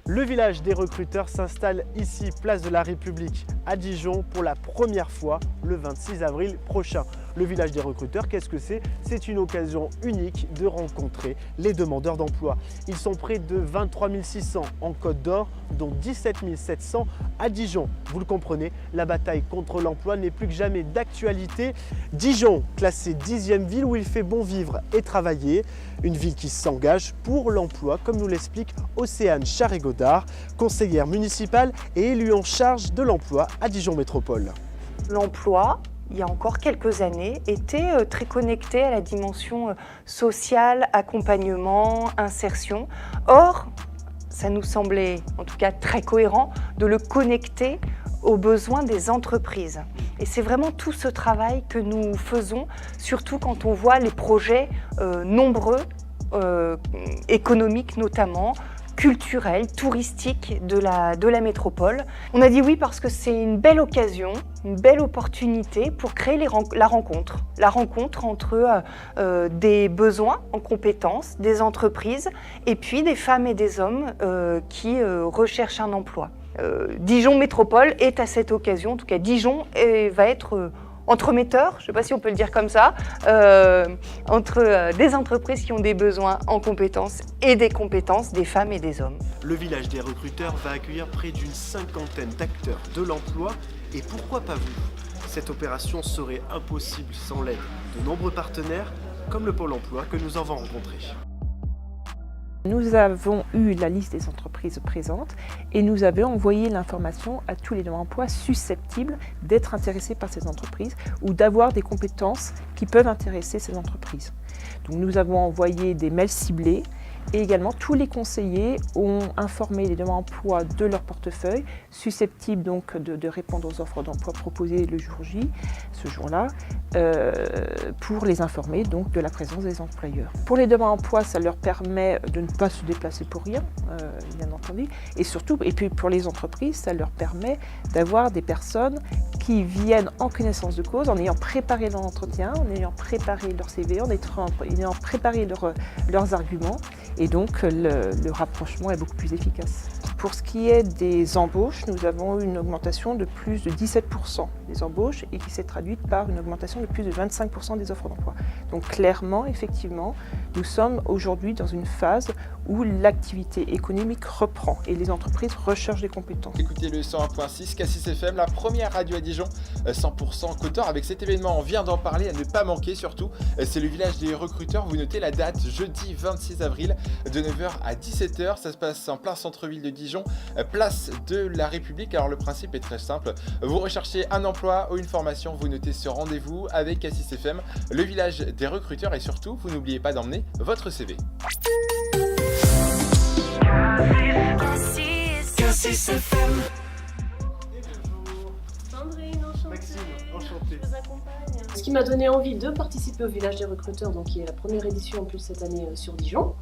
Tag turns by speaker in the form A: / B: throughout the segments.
A: Le village des recruteurs s'installe ici, place de la République, à Dijon, pour la première fois le 26 avril prochain. Le village des recruteurs, qu'est-ce que c'est? C'est une occasion unique de rencontrer les demandeurs d'emploi. Ils sont près de 23 600 en Côte d'Or, dont 17 700 à Dijon. Vous le comprenez, la bataille contre l'emploi n'est plus que jamais d'actualité. Dijon, classée 10e ville où il fait bon vivre et travailler. Une ville qui s'engage pour l'emploi, comme nous l'explique Océane Charré-Godard, conseillère municipale et élue en charge de l'emploi à Dijon Métropole.
B: L'emploi, il y a encore quelques années, était très connecté à la dimension sociale, accompagnement, insertion. Or, ça nous semblait en tout cas très cohérent de le connecter aux besoins des entreprises. Et c'est vraiment tout ce travail que nous faisons, surtout quand on voit les projets nombreux, économiques notamment, culturels, touristiques de la métropole. On a dit oui parce que c'est une belle occasion, une belle opportunité pour créer la rencontre entre des besoins en compétences, des entreprises et puis des femmes et des hommes qui recherchent un emploi. Dijon Métropole est à cette occasion, en tout cas Dijon va être entremetteur, je ne sais pas si on peut le dire comme ça, entre des entreprises qui ont des besoins en compétences et des compétences des femmes et des hommes.
A: Le village des recruteurs va accueillir près d'une cinquantaine d'acteurs de l'emploi et pourquoi pas vous? Cette opération serait impossible sans l'aide de nombreux partenaires comme le Pôle emploi que nous avons rencontré.
C: Nous avons eu la liste des entreprises présentes et nous avons envoyé l'information à tous les demandeurs d'emploi susceptibles d'être intéressés par ces entreprises ou d'avoir des compétences qui peuvent intéresser ces entreprises. Donc nous avons envoyé des mails ciblés et également tous les conseillers ont informé les demandeurs d'emploi de leur portefeuille susceptibles donc de répondre aux offres d'emploi proposées le jour J, ce jour-là, pour les informer donc de la présence des employeurs. Pour les demandeurs d'emploi, ça leur permet de ne pas se déplacer pour rien, bien entendu, et surtout, et puis pour les entreprises, ça leur permet d'avoir des personnes qui viennent en connaissance de cause, en ayant préparé leur entretien, en ayant préparé leur CV, en ayant préparé leurs arguments, et donc le rapprochement est beaucoup plus efficace. Pour ce qui est des embauches, nous avons eu une augmentation de plus de 17% des embauches et qui s'est traduite par une augmentation de plus de 25% des offres d'emploi. Donc clairement, effectivement, nous sommes aujourd'hui dans une phase où l'activité économique reprend et les entreprises recherchent des compétences.
D: Écoutez le 101.6 Cassis FM, la première radio à Dijon, 100% Côte d'Or. Avec cet événement, on vient d'en parler, à ne pas manquer surtout. C'est le village des recruteurs. Vous notez la date, jeudi 26 avril, de 9h à 17h. Ça se passe en plein centre-ville de Dijon, place de la République. Alors le principe est très simple. Vous recherchez un emploi ou une formation, vous notez ce rendez-vous avec Cassis FM, le village des recruteurs, et surtout, vous n'oubliez pas d'emmener votre CV.
E: Cassis FM. Sandrine, enchantée.
A: Maxime, enchanté.
E: Je vous accompagne. Ce qui m'a donné envie de participer au village des recruteurs, donc qui est la première édition en plus cette année sur Dijon,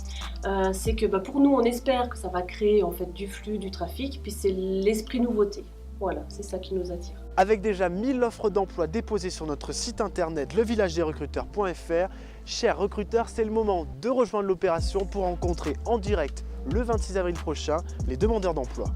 E: c'est que pour nous, on espère que ça va créer en fait du flux, du trafic, puis c'est l'esprit nouveauté. Voilà, c'est ça qui nous attire.
A: Avec déjà 1000 offres d'emploi déposées sur notre site internet levillagedesrecruteurs.fr, chers recruteurs, c'est le moment de rejoindre l'opération pour rencontrer en direct le 26 avril prochain les demandeurs d'emploi.